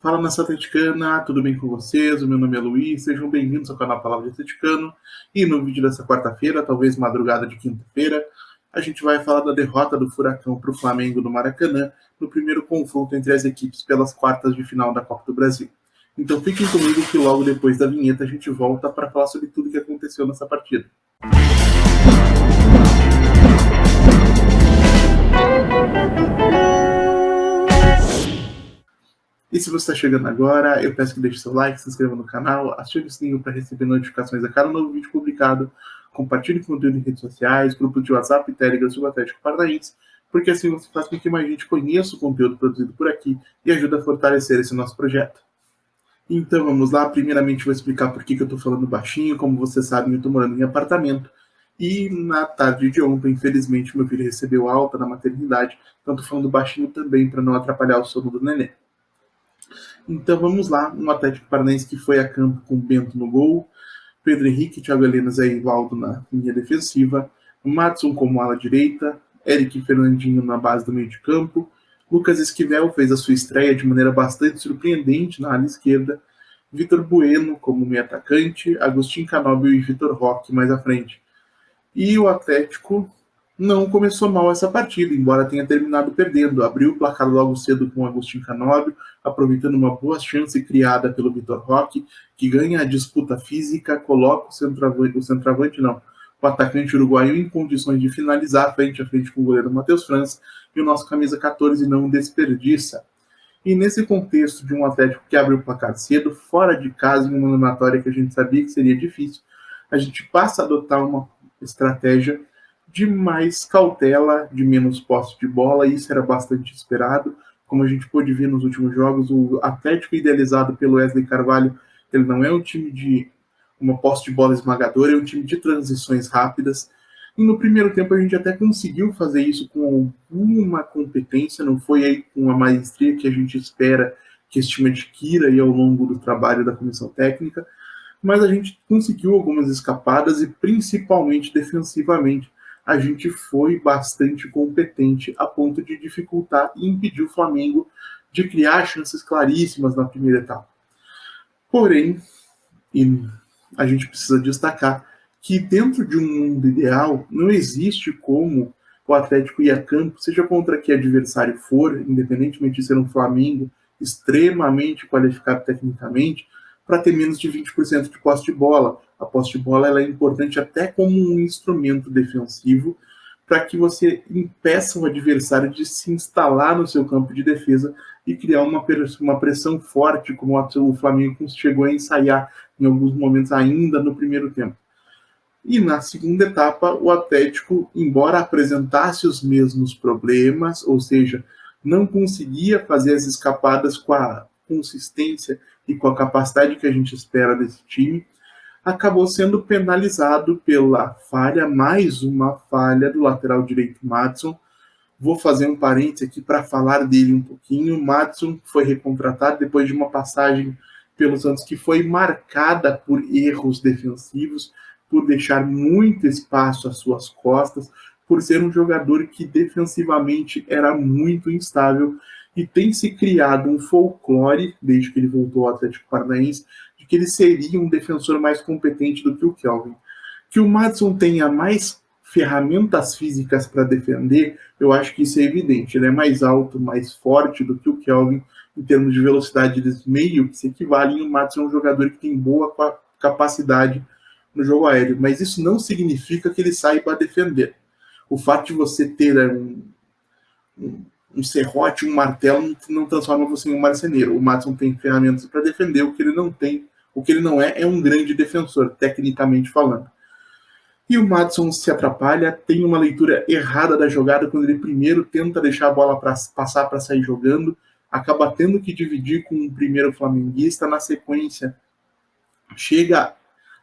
Fala, nação atleticana, tudo bem com vocês? O meu nome é Luiz, sejam bem-vindos ao canal Palavra de Atleticano. E no vídeo dessa quarta-feira, talvez madrugada de quinta-feira, a gente vai falar da derrota do Furacão para o Flamengo no Maracanã, no primeiro confronto entre as equipes pelas quartas de final da Copa do Brasil. Então fiquem comigo que logo depois da vinheta a gente volta para falar sobre tudo o que aconteceu nessa partida. E se você está chegando agora, eu peço que deixe seu like, se inscreva no canal, ative o sininho para receber notificações a cada novo vídeo publicado, compartilhe conteúdo em redes sociais, grupos de WhatsApp e Telegram sobre o Atlético Paranaense, porque assim você faz com que mais gente conheça o conteúdo produzido por aqui e ajuda a fortalecer esse nosso projeto. Então vamos lá, primeiramente vou explicar por que eu estou falando baixinho. Como vocês sabem, eu estou morando em apartamento, e na tarde de ontem, infelizmente, meu filho recebeu alta na maternidade, então estou falando baixinho também para não atrapalhar o sono do neném. Então vamos lá, um Atlético Paranaense que foi a campo com Bento no gol, Pedro Henrique, Thiago Helena e Valdo na linha defensiva, Madson como ala direita, Eric e Fernandinho na base do meio de campo, Lucas Esquivel fez a sua estreia de maneira bastante surpreendente na ala esquerda, Vitor Bueno como meio atacante, Agostinho Canóbio e Vitor Roque mais à frente. E o Atlético não começou mal essa partida, embora tenha terminado perdendo. Abriu o placar logo cedo com o Agostinho Canóbio, aproveitando uma boa chance criada pelo Vitor Roque, que ganha a disputa física, coloca o atacante uruguaio em condições de finalizar frente a frente com o goleiro Matheus França, e o nosso camisa 14 não desperdiça. E nesse contexto de um Atlético que abre o placar cedo, fora de casa, em uma eliminatória que a gente sabia que seria difícil, a gente passa a adotar uma estratégia de mais cautela, de menos posse de bola, e isso era bastante esperado. Como a gente pôde ver nos últimos jogos, o Atlético idealizado pelo Wesley Carvalho, ele não é um time de uma posse de bola esmagadora, é um time de transições rápidas. E no primeiro tempo a gente até conseguiu fazer isso com alguma competência, não foi aí com a maestria que a gente espera que esse time adquira aí ao longo do trabalho da comissão técnica, mas a gente conseguiu algumas escapadas e principalmente defensivamente a gente foi bastante competente a ponto de dificultar e impedir o Flamengo de criar chances claríssimas na primeira etapa. Porém, e a gente precisa destacar que dentro de um mundo ideal não existe como o Atlético ir a campo, seja contra que adversário for, independentemente de ser um Flamengo extremamente qualificado tecnicamente, para ter menos de 20% de posse de bola. A posse de bola ela é importante até como um instrumento defensivo para que você impeça o adversário de se instalar no seu campo de defesa e criar uma pressão forte, como o Flamengo chegou a ensaiar em alguns momentos ainda no primeiro tempo. E na segunda etapa, o Atlético, embora apresentasse os mesmos problemas, ou seja, não conseguia fazer as escapadas com a consistência e com a capacidade que a gente espera desse time, acabou sendo penalizado pela falha, mais uma falha do lateral direito Madson. Vou fazer um parênteses aqui para falar dele um pouquinho. Madson foi recontratado depois de uma passagem pelo Santos que foi marcada por erros defensivos, por deixar muito espaço às suas costas, por ser um jogador que defensivamente era muito instável, e tem se criado um folclore, desde que ele voltou ao Atlético Paranaense, de que ele seria um defensor mais competente do que o Kelvin. Que o Madson tenha mais ferramentas físicas para defender, eu acho que isso é evidente. Ele é mais alto, mais forte do que o Kelvin em termos de velocidade de meio, que se equivalem. O Madson é um jogador que tem boa capacidade no jogo aéreo, mas isso não significa que ele saiba defender. O fato de você ter um serrote, um martelo, não transforma você em um marceneiro. O Madson tem ferramentas para defender, o que ele não tem, o que ele não é um grande defensor, tecnicamente falando. E o Madson se atrapalha, tem uma leitura errada da jogada quando ele primeiro tenta deixar a bola passar para sair jogando, acaba tendo que dividir com o primeiro flamenguista, na sequência chega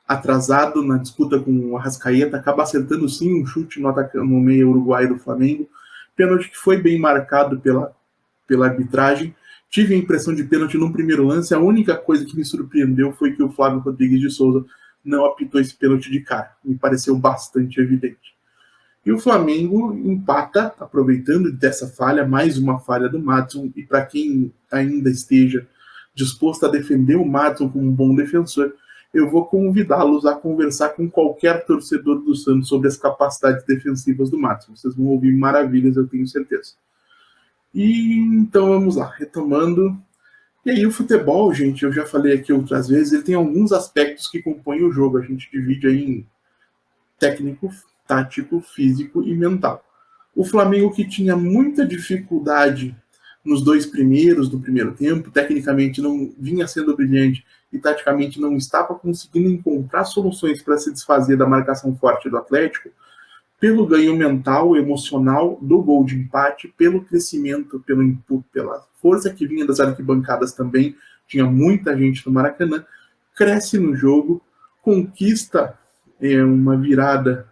atrasado na disputa com o Arrascaeta, acaba acertando sim um chute no meio uruguaio do Flamengo, pênalti que foi bem marcado pela arbitragem. Tive a impressão de pênalti no primeiro lance, a única coisa que me surpreendeu foi que o Flávio Rodrigues de Souza não apitou esse pênalti de cara, me pareceu bastante evidente. E o Flamengo empata, aproveitando dessa falha, mais uma falha do Madson, e para quem ainda esteja disposto a defender o Madison como um bom defensor, eu vou convidá-los a conversar com qualquer torcedor do Santos sobre as capacidades defensivas do Madison. Vocês vão ouvir maravilhas, eu tenho certeza. E então vamos lá, retomando. E aí o futebol, gente, eu já falei aqui outras vezes, ele tem alguns aspectos que compõem o jogo. A gente divide aí em técnico, tático, físico e mental. O Flamengo, que tinha muita dificuldade nos dois primeiros do primeiro tempo, tecnicamente não vinha sendo brilhante e taticamente não estava conseguindo encontrar soluções para se desfazer da marcação forte do Atlético, pelo ganho mental, emocional do gol de empate, pelo crescimento, pelo input, pela força que vinha das arquibancadas também, tinha muita gente no Maracanã, cresce no jogo, conquista uma virada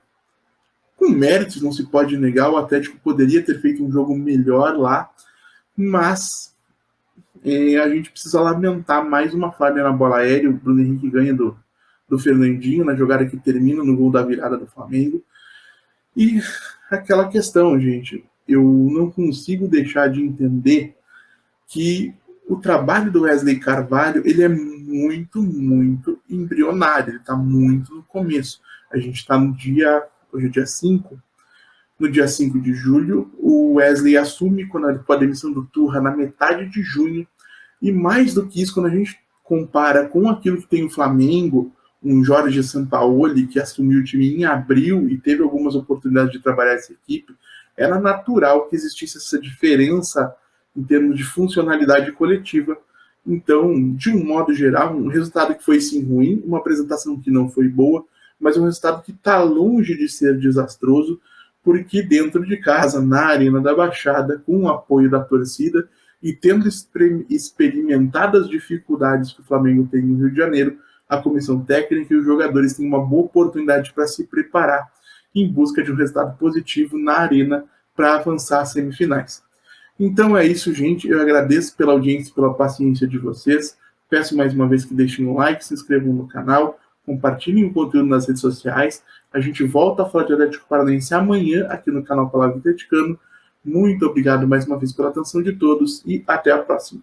com méritos, não se pode negar, o Atlético poderia ter feito um jogo melhor lá, mas a gente precisa lamentar mais uma falha na bola aérea. O Bruno Henrique ganha do Fernandinho na jogada que termina no gol da virada do Flamengo. E aquela questão, gente, eu não consigo deixar de entender que o trabalho do Wesley Carvalho, ele é muito, muito embrionário, ele está muito no começo. A gente está no dia, hoje é dia 5, no dia 5 de julho, o Wesley assume com a demissão do Turra na metade de junho, e mais do que isso, quando a gente compara com aquilo que tem o Flamengo, um Jorge Sampaoli, que assumiu o time em abril e teve algumas oportunidades de trabalhar essa equipe, era natural que existisse essa diferença em termos de funcionalidade coletiva. Então, de um modo geral, um resultado que foi sim ruim, uma apresentação que não foi boa, mas um resultado que está longe de ser desastroso, porque dentro de casa, na Arena da Baixada, com o apoio da torcida e tendo experimentado as dificuldades que o Flamengo tem no Rio de Janeiro, a comissão técnica e os jogadores têm uma boa oportunidade para se preparar em busca de um resultado positivo na Arena para avançar às semifinais. Então é isso, gente. Eu agradeço pela audiência e pela paciência de vocês. Peço mais uma vez que deixem um like, se inscrevam no canal, compartilhem o conteúdo nas redes sociais. A gente volta a falar de Atlético Paranaense amanhã aqui no canal Palavra Atleticano. Muito obrigado mais uma vez pela atenção de todos e até a próxima.